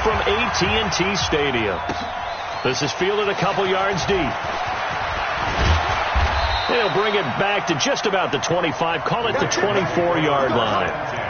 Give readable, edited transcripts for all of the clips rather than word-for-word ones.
from AT&T Stadium. This is fielded a couple yards deep. They'll bring it back to just about the 25. Call it the 24-yard line.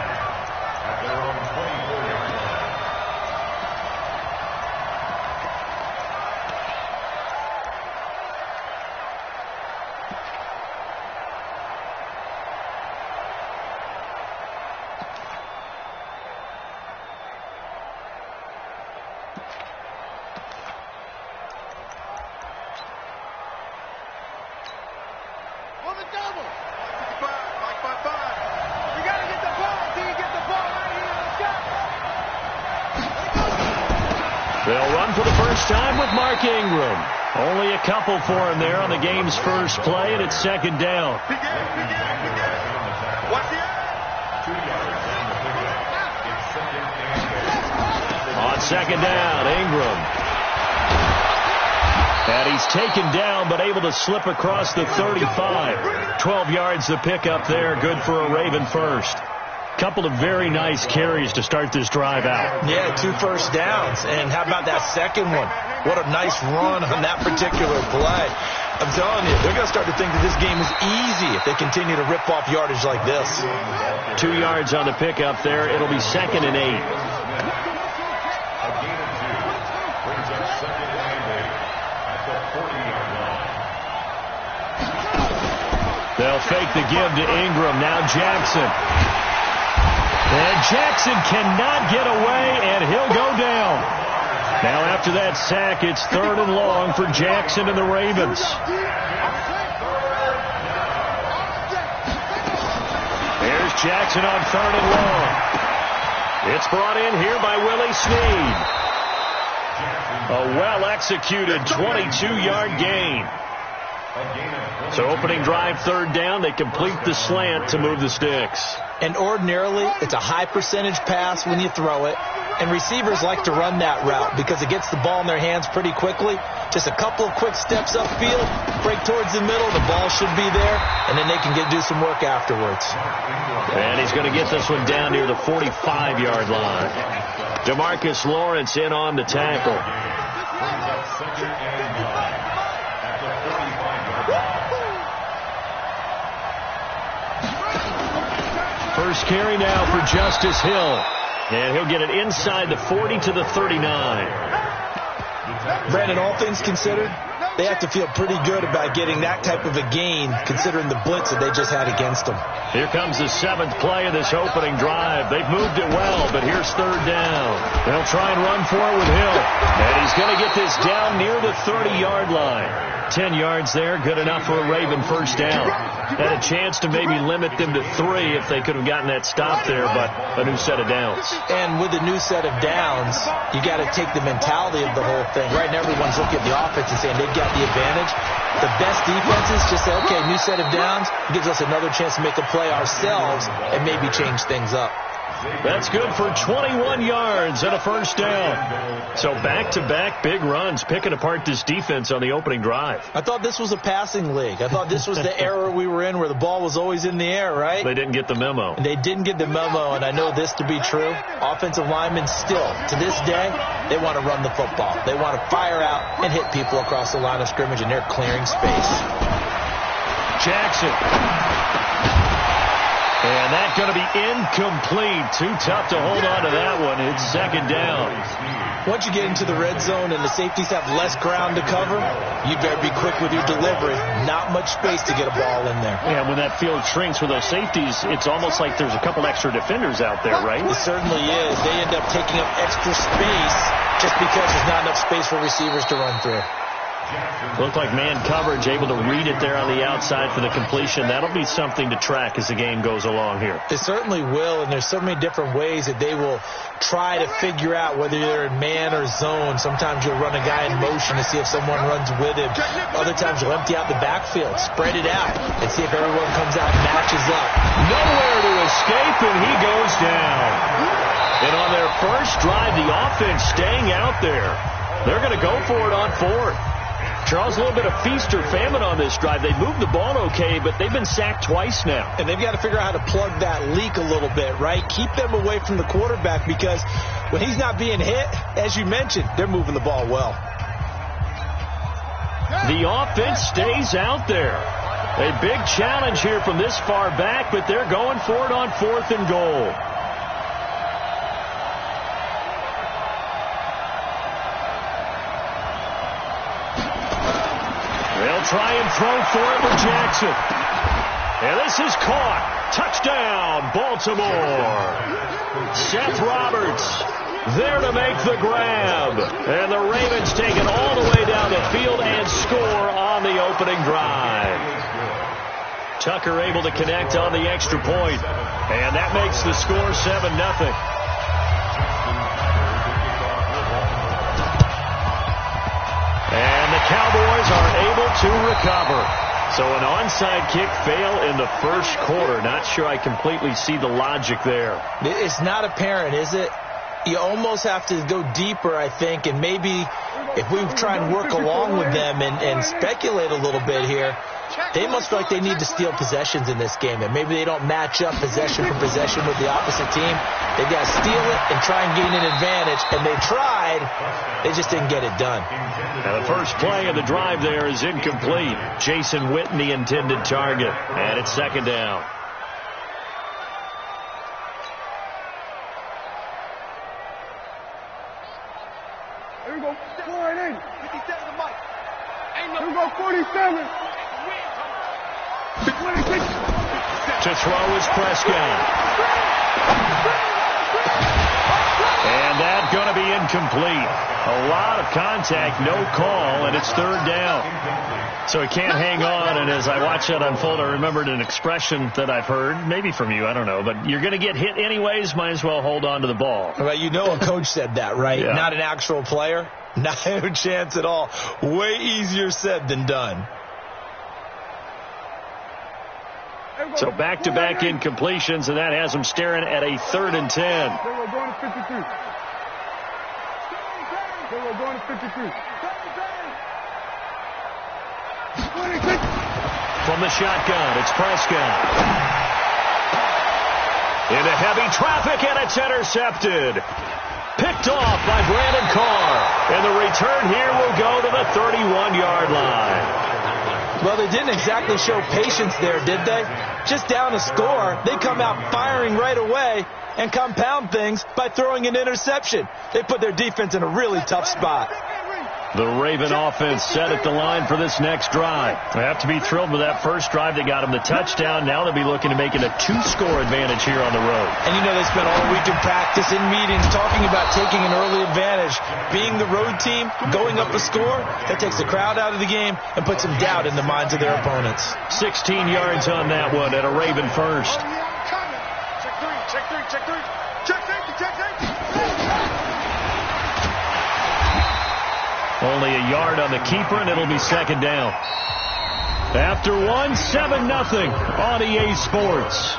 They'll run for the first time with Mark Ingram. Only a couple for him there on the game's first play, and it's second down. On second down, Ingram. And he's taken down, but able to slip across the 35. 12 yards to pick up there. Good for a Raven first. Couple of very nice carries to start this drive out. Yeah, 2 first downs. And how about that second one? What a nice run on that particular play. I'm telling you, they're going to start to think that this game is easy if they continue to rip off yardage like this. 2 yards on the pickup there. It'll be 2nd and 8. They'll fake the give to Ingram. Now Jackson. And Jackson cannot get away, and he'll go down. Now after that sack, it's 3rd and long for Jackson and the Ravens. There's Jackson on 3rd and long. It's brought in here by Willie Snead. A well-executed 22-yard gain. So opening drive 3rd down, they complete the slant to move the sticks. And ordinarily, it's a high percentage pass when you throw it. And receivers like to run that route because it gets the ball in their hands pretty quickly. Just a couple of quick steps upfield, break towards the middle, the ball should be there, and then they can do some work afterwards. And he's going to get this one down near the 45-yard line. DeMarcus Lawrence in on the tackle. First carry now for Justice Hill. And he'll get it inside the 40 to the 39. Brandon, all things considered, they have to feel pretty good about getting that type of a gain considering the blitz that they just had against them. Here comes the 7th play of this opening drive. They've moved it well, but here's 3rd down. They'll try and run for it with Hill. And he's going to get this down near the 30-yard line. 10 yards there, good enough for a Raven first down. Had a chance to maybe limit them to 3 if they could have gotten that stop there, but a new set of downs. And with a new set of downs, you got to take the mentality of the whole thing. Right now, everyone's looking at the offense and saying they've got the advantage. The best defenses just say, okay, new set of downs gives us another chance to make a play ourselves and maybe change things up. That's good for 21 yards and a first down. So back-to-back big runs, picking apart this defense on the opening drive. I thought this was a passing league. I thought this was the era we were in where the ball was always in the air, right? They didn't get the memo. They didn't get the memo, and I know this to be true. Offensive linemen still, to this day, they want to run the football. They want to fire out and hit people across the line of scrimmage, and they're clearing space. Jackson. And that's going to be incomplete. Too tough to hold on to that one. It's 2nd down. Once you get into the red zone and the safeties have less ground to cover, you better be quick with your delivery. Not much space to get a ball in there. Yeah, when that field shrinks with those safeties, it's almost like there's a couple extra defenders out there, right? It certainly is. They end up taking up extra space just because there's not enough space for receivers to run through. Looked like man coverage, able to read it there on the outside for the completion. That'll be something to track as the game goes along here. It certainly will, and there's so many different ways that they will try to figure out whether they're in man or zone. Sometimes you'll run a guy in motion to see if someone runs with him. Other times you'll empty out the backfield, spread it out, and see if everyone comes out and matches up. Nowhere to escape, and he goes down. And on their first drive, the offense staying out there. They're going to go for it on 4th. Charles, a little bit of feast or famine on this drive. They moved the ball okay, but they've been sacked twice now. And they've got to figure out how to plug that leak a little bit, right? Keep them away from the quarterback, because when he's not being hit, as you mentioned, they're moving the ball well. The offense stays out there. A big challenge here from this far back, but they're going for it on 4th and goal. They'll try and throw for it with Jackson. And this is caught. Touchdown, Baltimore. Seth Roberts there to make the grab. And the Ravens take it all the way down the field and score on the opening drive. Tucker able to connect on the extra point. And that makes the score 7-0. And the Cowboys are able to recover. So an onside kick fail in the first quarter. Not sure I completely see the logic there. It's not apparent, is it? You almost have to go deeper, I think, and maybe if we try and work along with them and speculate a little bit here, they must feel like they need to steal possessions in this game, and maybe they don't match up possession for possession with the opposite team. They've got to steal it and try and gain an advantage, and they tried. They just didn't get it done. Now the first play of the drive there is incomplete. Jason Witten, the intended target, and it's 2nd down. Here we go, 480. 57 to Mike. Here we go, 47. 26. To throw is Prescott. And that's going to be incomplete. A lot of contact, no call, and it's 3rd down. So he can't hang on, and as I watch that unfold, I remembered an expression that I've heard, maybe from you, I don't know, but you're going to get hit anyways, might as well hold on to the ball. Well, you know a coach said that, right? Yeah. Not an actual player. Not a chance at all. Way easier said than done. So back-to-back incompletions, and that has them staring at a 3rd and 10. We're going to 53. We're going to 53. From the shotgun, it's Prescott. Into heavy traffic, and it's intercepted. Picked off by Brandon Carr. And the return here will go to the 31-yard line. Well, they didn't exactly show patience there, did they? Just down a score, they come out firing right away and compound things by throwing an interception. They put their defense in a really tough spot. The Raven offense set at the line for this next drive. They have to be thrilled with that first drive. They got them the touchdown. Now they'll be looking to make it a 2-score advantage here on the road. And you know they spent all week in practice, in meetings, talking about taking an early advantage. Being the road team, going up a score, that takes the crowd out of the game and puts some doubt in the minds of their opponents. 16 yards on that one and a Raven first. Check three, check three, check three. Check safety, check safety. Only a yard on the keeper, and it'll be 2nd down. After one, 7-0 on EA Sports.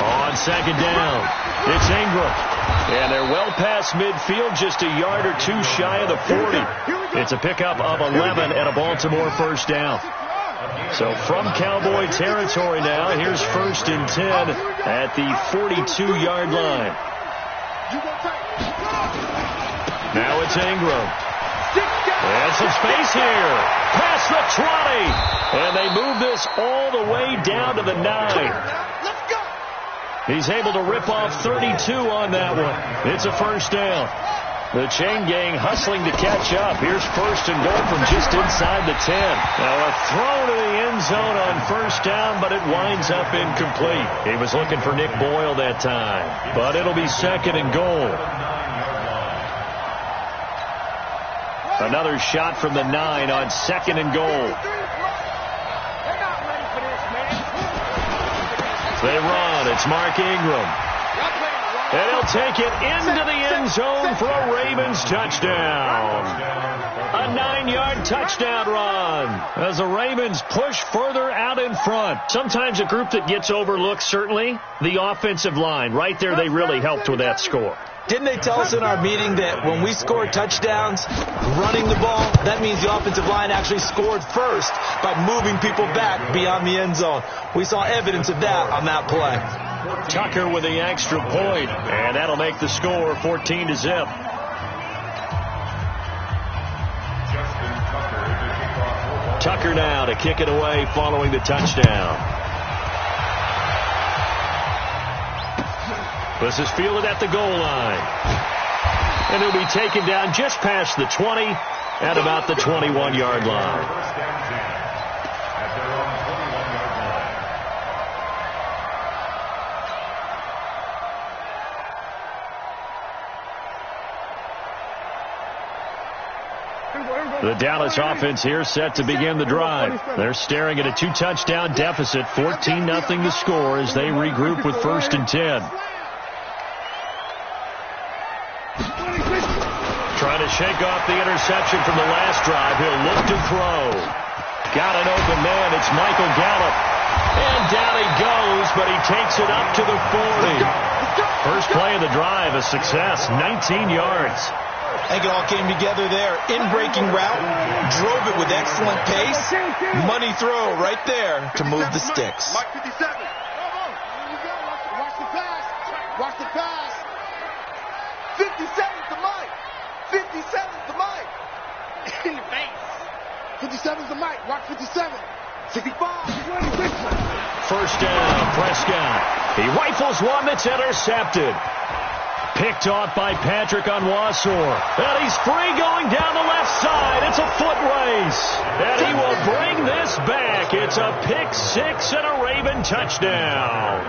On 2nd down, it's Ingram. And they're well past midfield, just a yard or two shy of the 40. It's a pickup of 11 and a Baltimore first down. So from Cowboy territory now, here's 1st and 10 at the 42-yard line. Now it's Ingram. And some space here. Past the 20. And they move this all the way down to the 9. He's able to rip off 32 on that one. It's a first down. The chain gang hustling to catch up. Here's 1st and goal from just inside the 10. Now a throw to the end zone on first down, but it winds up incomplete. He was looking for Nick Boyle that time, but it'll be 2nd and goal. Another shot from the 9 on 2nd and goal. They run. It's Mark Ingram. And he'll take it into the end zone for a Ravens touchdown. A 9-yard touchdown run as the Ravens push further out in front. Sometimes a group that gets overlooked, certainly, the offensive line. Right there, they really helped with that score. Didn't they tell us in our meeting that when we score touchdowns running the ball, that means the offensive line actually scored first by moving people back beyond the end zone? We saw evidence of that on that play. Tucker with the extra point, and that'll make the score 14-0. Tucker now to kick it away following the touchdown. This is fielded at the goal line. And he'll be taken down just past the 20 at about the 21-yard line. The Dallas offense here set to begin the drive. They're staring at a 2-touchdown deficit, 14-0 the score as they regroup with 1st and 10. Trying to shake off the interception from the last drive. He'll look to throw. Got an open man. It's Michael Gallup. And down he goes, but he takes it up to the 40. First play of the drive, a success, 19 yards. I think it all came together there. In-breaking route, drove it with excellent pace. Money throw right there to move the sticks. Mike 57. Watch the pass. Watch the pass. 57 to Mike. 57 to Mike. In the face. 57 to Mike. Watch 57. 65. First down, Prescott. He rifles one that's intercepted. Picked off by Patrick Onwuasor. And he's free going down the left side. It's a foot race. And he will bring this back. It's a pick six and a Raven touchdown.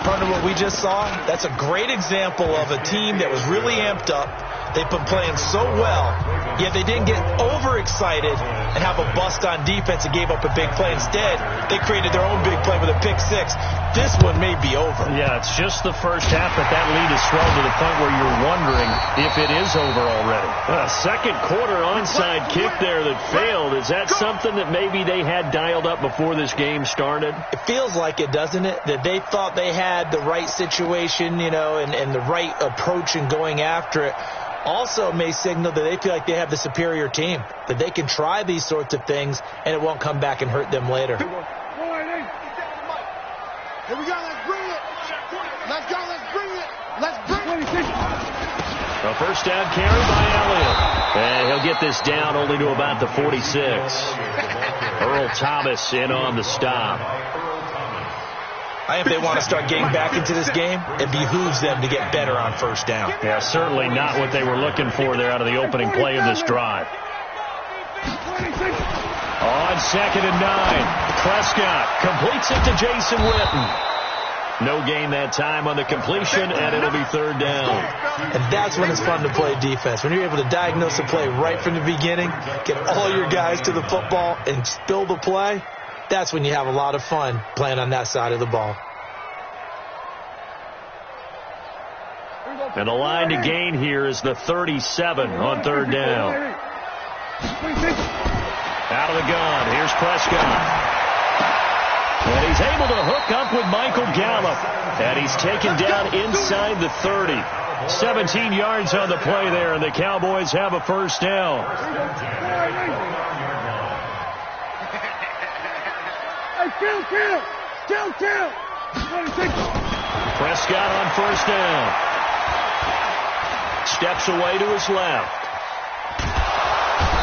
Partner, what we just saw, that's a great example of a team that was really amped up. They've been playing so well, yet they didn't get overexcited and have a bust on defense and gave up a big play. Instead, they created their own big play with a pick six. This one may be over. Yeah, it's just the first half, but that lead has swelled to the point where you're wondering if it is over already. A second quarter onside kick there that failed. Is that something that maybe they had dialed up before this game started? It feels like it, doesn't it? That they thought they had the right situation, you know, and the right approach in going after it. Also may signal that they feel like they have the superior team, that they can try these sorts of things and it won't come back and hurt them later. Here we go, let's bring it. Let's go, let's bring it. Let's bring it. A first down carry by Elliott. And he'll get this down only to about the 46. Earl Thomas in on the stop. If they want to start getting back into this game, it behooves them to get better on first down. Yeah, certainly not what they were looking for there out of the opening play of this drive. On 2nd and 9, Prescott completes it to Jason Witten. No gain that time on the completion, and it'll be 3rd down. And that's when it's fun to play defense. When you're able to diagnose a play right from the beginning, get all your guys to the football, and spill the play, that's when you have a lot of fun playing on that side of the ball. And the line to gain here is the 37 on 3rd down. Out of the gun, here's Prescott. And he's able to hook up with Michael Gallup. And he's taken down inside the 30. 17 yards on the play there, and the Cowboys have a first down. Kill. Prescott on first down. Steps away to his left.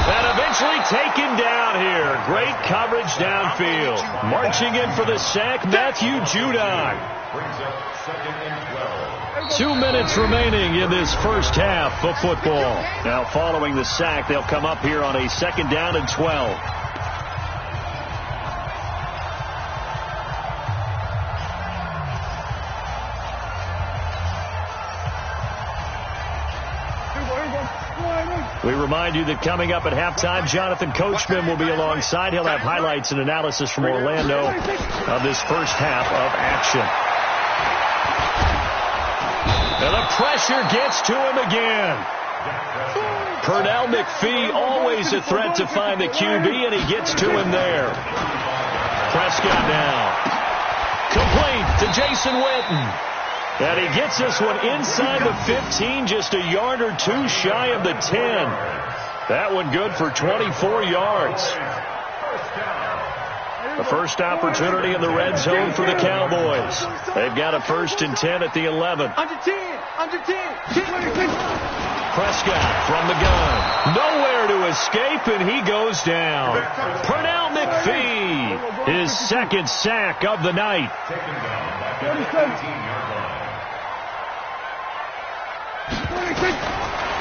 And eventually taken down here. Great coverage downfield. Marching in for the sack, Matthew Judon. 2 minutes remaining in this first half of football. Now following the sack, they'll come up here on a 2nd down and 12. We remind you that coming up at halftime, Jonathan Coachman will be alongside. He'll have highlights and analysis from Orlando of this first half of action. And the pressure gets to him again. Pernell McPhee, always a threat to find the QB, and he gets to him there. Prescott now. Complete to Jason Witten. And he gets this one inside the 15, just a yard or two shy of the 10. That one good for 24 yards. The first opportunity in the red zone for the Cowboys. They've got a 1st and 10 at the 11. Under 10. Under 10. Prescott from the gun. Nowhere to escape, and he goes down. Pernell McPhee, his 2nd sack of the night.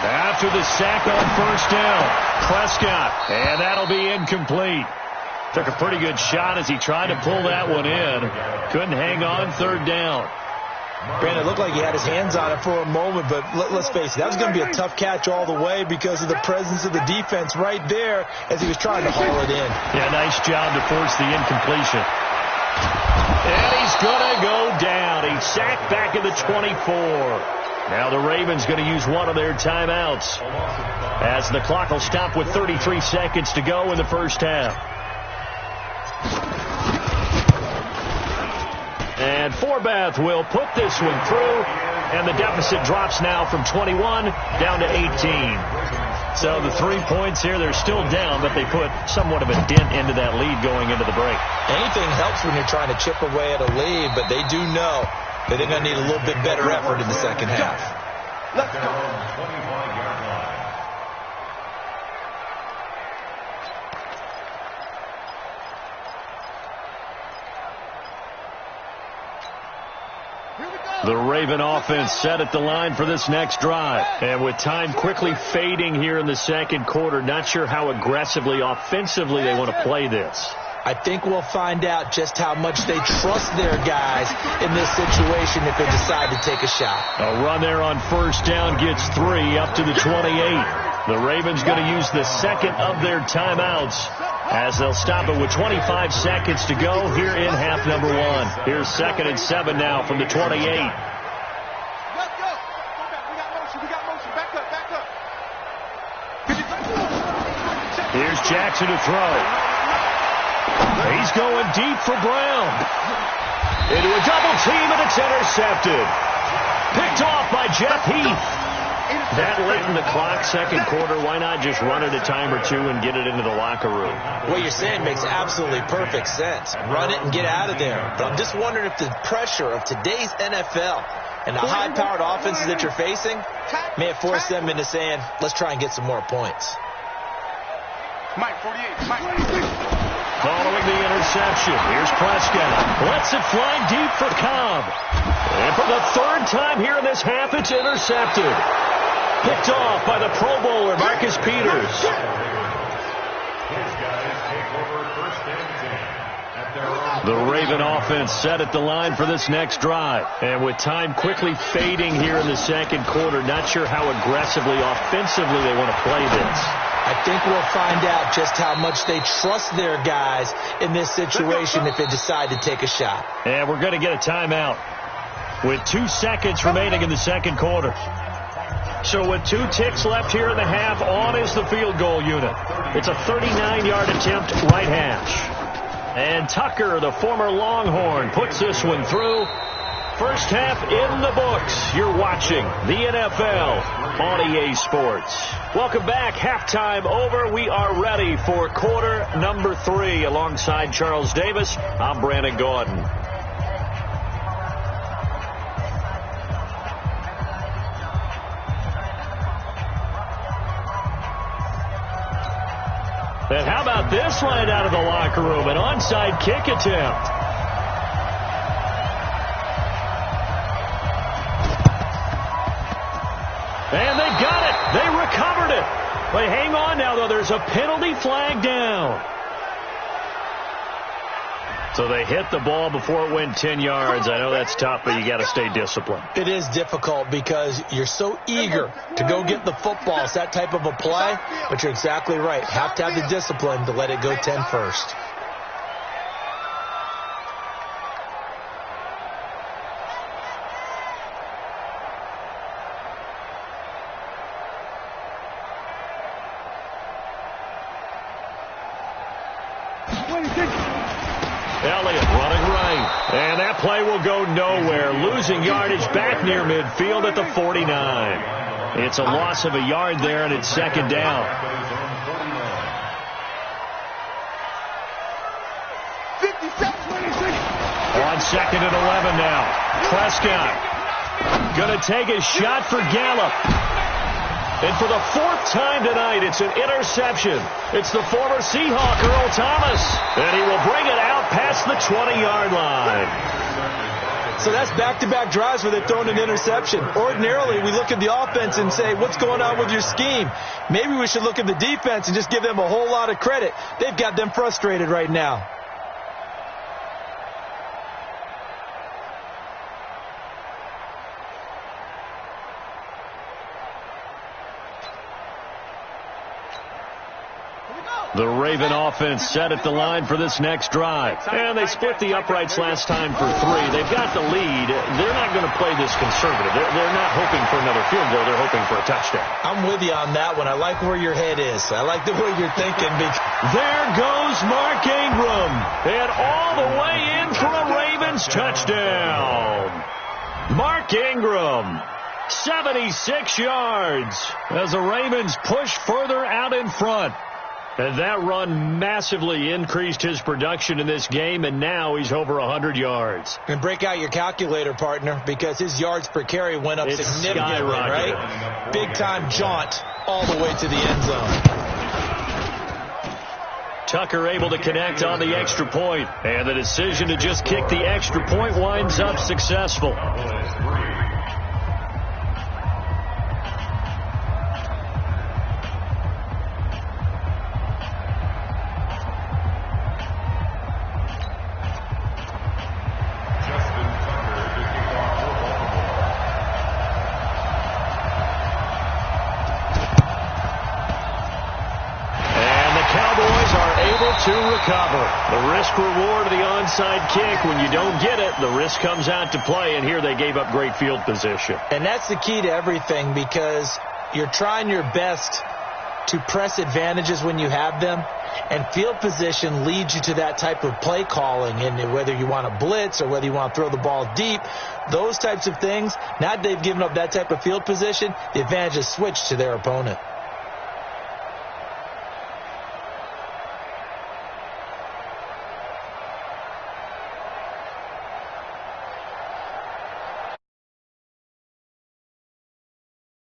After the sack on 1st down, Prescott, and that'll be incomplete. Took a pretty good shot as he tried to pull that one in. Couldn't hang on 3rd down. Brandon, it looked like he had his hands on it for a moment, but let's face it, that was going to be a tough catch all the way because of the presence of the defense right there as he was trying to haul it in. Yeah, nice job to force the incompletion. And he's going to go down. He's sacked back at the 24. Now the Ravens going to use one of their timeouts as the clock will stop with 33 seconds to go in the first half. And Forbath will put this one through, and the deficit drops now from 21 down to 18. So the 3 points here, they're still down, but they put somewhat of a dent into that lead going into the break. Anything helps when you're trying to chip away at a lead, but they do know that they're going to need a little bit better effort in the second half. Let's go. The Raven offense set at the line for this next drive. And with time quickly fading here in the second quarter, not sure how aggressively, offensively they want to play this. I think we'll find out just how much they trust their guys in this situation if they decide to take a shot. A run there on 1st down gets 3 up to the 28. The Ravens going to use the 2nd of their timeouts as they'll stop it with 25 seconds to go here in half number 1. Here's 2nd and 7 now from the 28. Let's go. We got motion. We got motion. Back up. Here's Jackson to throw. He's going deep for Brown. Into a double team, and it's intercepted. Picked off by Jeff Heath. That late in the clock, second quarter, why not just run it a time or two and get it into the locker room? What you're saying makes absolutely perfect sense. Run it and get out of there. But I'm just wondering if the pressure of today's NFL and the high-powered offenses that you're facing may have forced them into saying, let's try and get some more points. Mike, 48. Mike. Following the interception, here's Prescott. Lets it fly deep for Cobb. And for the 3rd time here in this half, it's intercepted. Picked off by the Pro Bowler, Marcus Peters. The Raven offense set at the line for this next drive. And with time quickly fading here in the second quarter, not sure how aggressively, offensively they want to play this. I think we'll find out just how much they trust their guys in this situation if they decide to take a shot. And we're going to get a timeout with 2 seconds remaining in the second quarter. So with 2 ticks left here in the half, on is the field goal unit. It's a 39-yard attempt, right hash. And Tucker, the former Longhorn, puts this one through. First half in the books. You're watching the NFL on EA Sports. Welcome back. Halftime over. We are ready for quarter number 3. Alongside Charles Davis, I'm Brandon Gordon. And how about this line out of the locker room? An onside kick attempt. And they got it. They recovered it. But hang on now, though. There's a penalty flag down. So they hit the ball before it went 10 yards. I know that's tough, but you got to stay disciplined. It is difficult because you're so eager to go get the football. It's that type of a play, but you're exactly right. Have to have the discipline to let it go 10 first. Elliott running right. And that play will go nowhere. Losing yardage back near midfield at the 49. It's a loss of a yard there, and it's second down. 57. On second and 11 now. Prescott going to take a shot for Gallup. And for the fourth time tonight, it's an interception. It's the former Seahawk, Earl Thomas. And he will bring it out past the 20-yard line. So that's back-to-back drives where they've thrown an interception. Ordinarily, we look at the offense and say, what's going on with your scheme? Maybe we should look at the defense and just give them a whole lot of credit. They've got them frustrated right now. The Raven offense set at the line for this next drive. And they split the uprights last time for 3. They've got the lead. They're not going to play this conservative. They're not hoping for another field goal. They're hoping for a touchdown. I'm with you on that one. I like where your head is. I like the way you're thinking. There goes Mark Ingram. And all the way in for a Ravens touchdown. Mark Ingram, 76 yards as the Ravens push further out in front. And that run massively increased his production in this game, and now he's over 100 yards. And break out your calculator, partner, because his yards per carry went up significantly, right? Big-time jaunt all the way to the end zone. Tucker able to connect on the extra point, and the decision to just kick the extra point winds up successful. To recover. The risk reward of the onside kick. When you don't get it, the risk comes out to play, and here they gave up great field position. And that's the key to everything, because you're trying your best to press advantages when you have them, and field position leads you to that type of play calling. And whether you want to blitz or whether you want to throw the ball deep, those types of things, now that they've given up that type of field position, the advantage is switched to their opponent.